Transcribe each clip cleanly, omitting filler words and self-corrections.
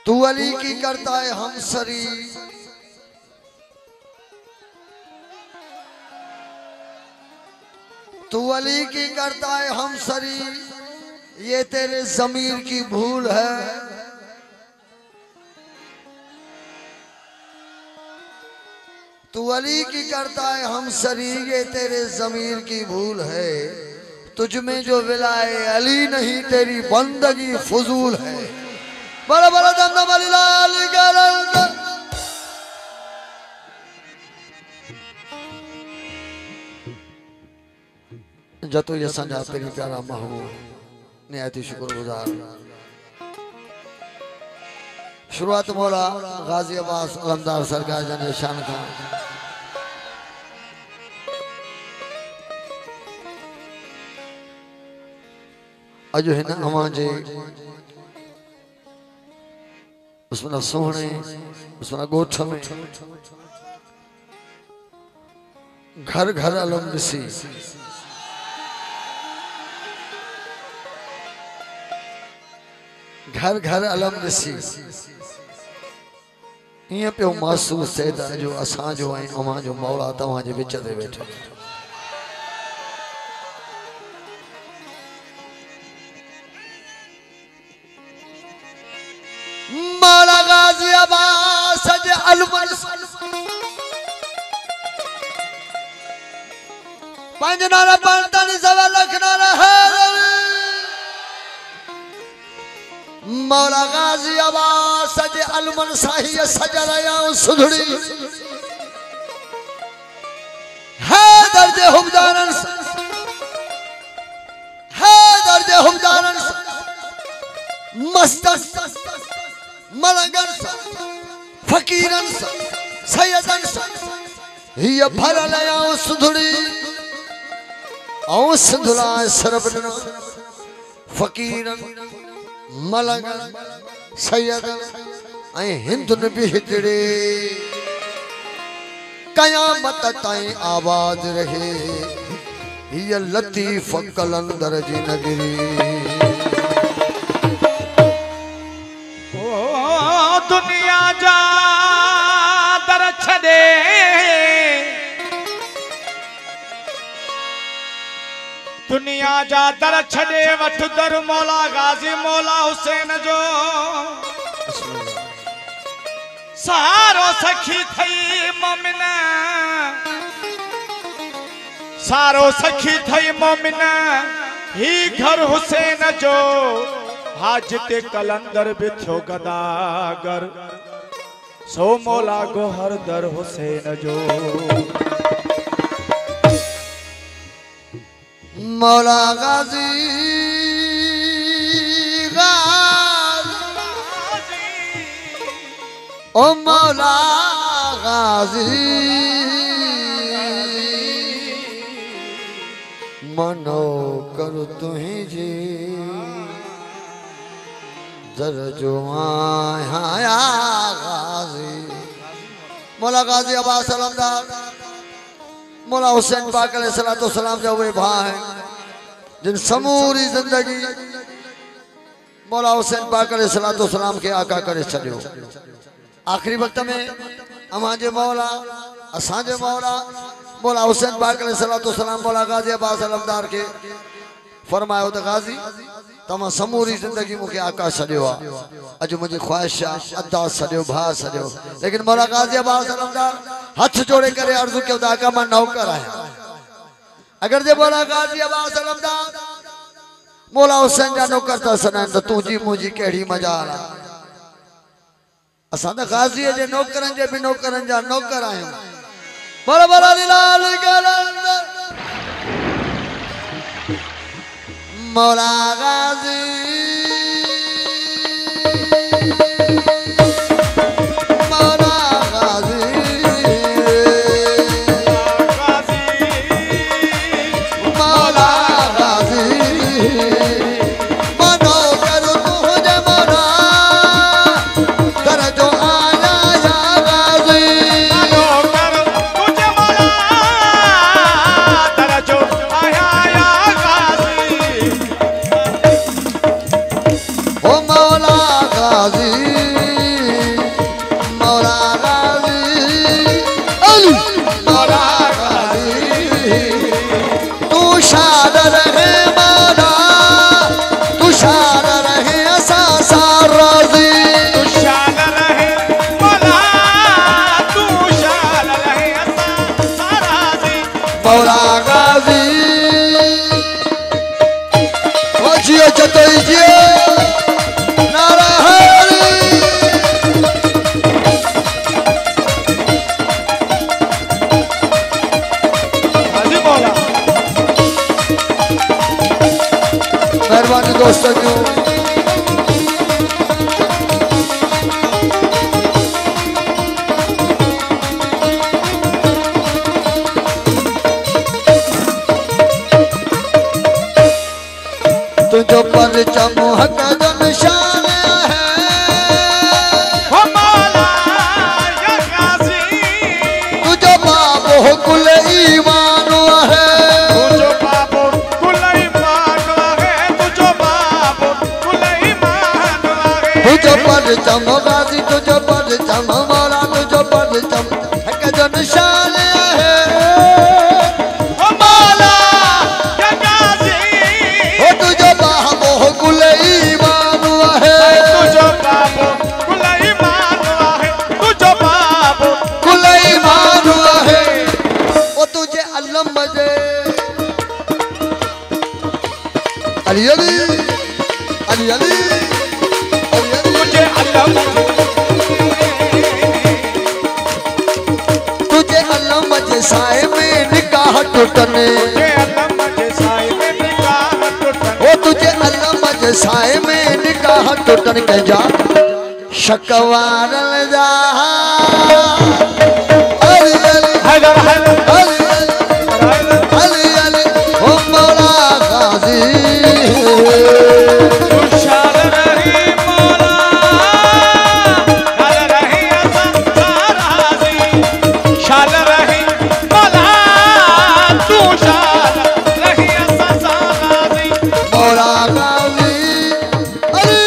तू अली की करता है हम सरी, तू अली की करता है हम सरी, ये तेरे ज़मीर की भूल है। तू अली की करता है हम सरी, ये तेरे ज़मीर की भूल है। तुझ में जो विलाए अली नहीं, तेरी बंदगी फजूल है। बड़ा बड़ा दमदम अली लाल का जतो ये संजा पेरी प्यारा महबूब निहायती शुक्रगुजार। शुरुआत मौला गाजी अब्बास अलमदार सरकार जन शान खां। अजो हिन अवां जे उसमें सोहणे उसमें गोठ में घर घर अलम ॾिसी घर घर अलम ॾिसी ईअं पियो महसूस थिए त जो असांजो ऐं अवां जो मौला तव्हां जे विच ते वेठो। मौला गाजी अब्बास जे अलमन पंज नारा पंजतालीस सवा लख नारा है। मौला गाजी अब्बास जे अलमन साही सजराया सुधड़ी है दर्जे हुबदारन है दर्जे हुबदारन मस्तन मलंगन फकीरन सैयदन हिय भरल सुधड़ी सिंधुला सरबन फकीरन मलंगन सैयदन हिंदुन भी हिजड़े कयामत ताईं आबाद रहे हिय लतीफ कलंदर जी नगरी। दुनिया जा दर छदे दुनिया जा दर छदे वठ दर मौला गाजी मौला हुसैन जो सहारो सखी थई मोमिन सारो सखी थई मोमिन ही घर हुसैन जो हाजते कलंदर भी थो गदागर सो मौला गोहर दर हुसैन जो। मौला गाजी ओ मौला गाजी मनो करो तुही जी दरजो आया गाजी। मौला गाजी अब्बास अलमदार मौला हुसैन पाक अलैहिस्सलातु वस्सलाम जो वे भाई हैं जिन समूरी जिंदगी मौला हुसैन पाक अलैहिस्सलातु वस्सलाम के आका करे छड़ियो। आखिरी वक्त में अमाजे मौला असांजे मौला मौला हुसैन पाक अलैहिस्सलातु वस्सलाम मौला गाजी अब्बास अलमदार के फरमायो त गाजी तमा समूरी जिंदगी मुझे आका छड़ियो आ। अज मुझे ख्वाहिश अदा छड़ियो भा छड़ियो लेकिन मौला गाजी अब्बास अलमदार हाथ जोड़े करे अर्ज क्यों आका मैं नौकर आया। अगर जे मौला गाजी अब्बास अलमदार मौला हुसैन जा नौकर था सना तो तुझी मुझी केड़ी मजाल असां त गाजी जे नौकरन जे भी नौकरन जा नौकर आहियूं। बड़ा बड़ा लाल गलंदर मौला गाजी मौला गाजी मौला गाजी मनो करो तुझे मौला कर जो आया या गाजी मनो करो तुझे मौला कर जो आया या गाजी। दीजिए नारा हरी। गाजी मौला मेहरबानी दोस्तों क्यों तुझो पर चमक जो निशान है हो मौला या गाजी तुझो बाबो कुल ईमान है तुझो बाबो कुल ईमान है तुझो बाबो कुल ईमान है तुझो पर चमगाजी तुझो पर चम मौला तुझो पर चमक जो निशान है हो मौला या गाजी ओ तुझो बाबो कुल ईमान है तुझो बाबो कुल ईमान है तुझो बाबो कुल ईमान है ओ तुझे अल्लम मजे अली अली अली अली मुझे अल्लाह तुझे अल्लम मजे साए में निकाह टूटने मुझे अल्लाह मुझे साए में निकाह टूटन ओ तुझे अल्लम मजे साए में निकाह टूटन के जा शकवार जा अली अली हैदर हैदर अली अली अली अली ओ मौला गाजी शाल रही मौला शाल रही राजी शाल रही मौला तू शाल रही राजी मौला गाजी अली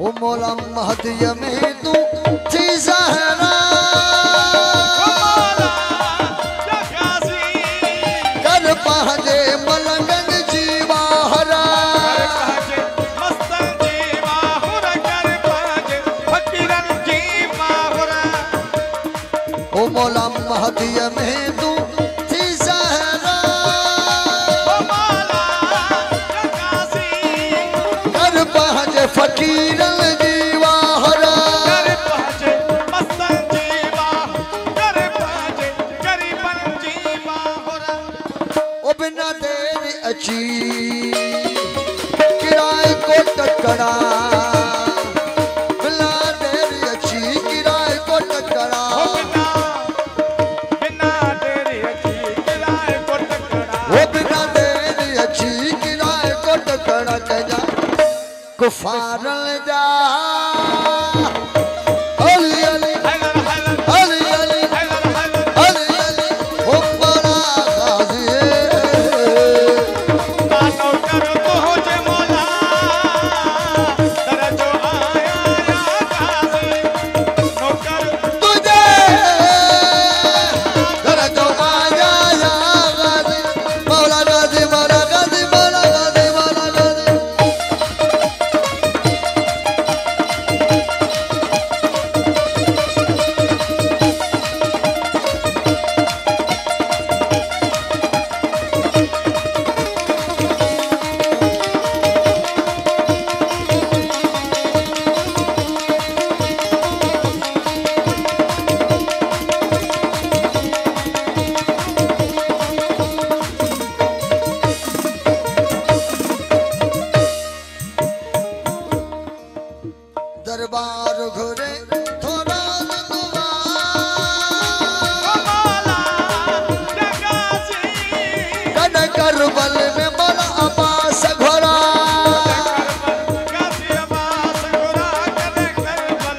ओ मौला महदिया में तू थी ज़हरा मौला या गाजी कर पहजे मलंगन जीवाहरा कर मस्तन जी माहुरा कर पाजे फकीरन जी माहुरा ओ मौला महदिया में तू थी ज़हरा मौला या गाजी कर पहजे फकीरन जीवाहरा कर पाजे मस्तन जी कर पाजे गरीबन जी माहुरा ओ बिना तेरी अच्छी किराए को टकरा बिना तेरी अच्छी किराए को टकरा बिना तेरी अच्छी किराए को टकरा वो बिना तेरी अच्छी किराए को टकरा के जा कुफार जा अली अली हैदर हैदर अली अली हैदर हैदर अली अली ओ मौला गाजी मानो करो तो हो जे मौला तेरा जो आया या गाजी नौकर तुझे घर जो आया या गाजी मौला गाजी मौला गाजी मौला गाजी मौला गाजी दरबार घुरे थोड़ा दुआ मौला या गाजी कन करबल में मल अब्बास घोड़ा गाजी अब्बास गोरा करे करबल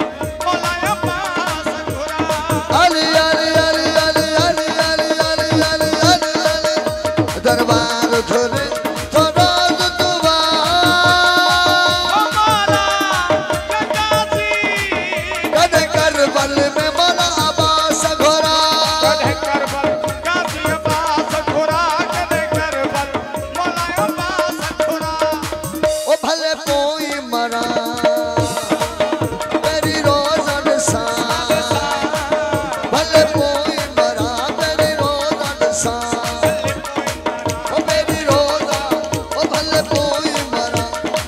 करबल में मौला अब्बास घोरा कदे करबल गाजी अब्बास घोरा कदे करबल मौला अब्बास घोरा ओ भले कोई मरा मेरी रोज़न सा भले कोई मरा मेरी रोज़न सा ओ मेरी रोज़ा ओ भले कोई मरा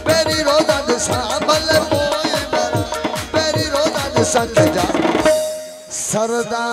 मेरी रोज़न सा भले कोई मरा मेरी रोज़न सा जा सरदार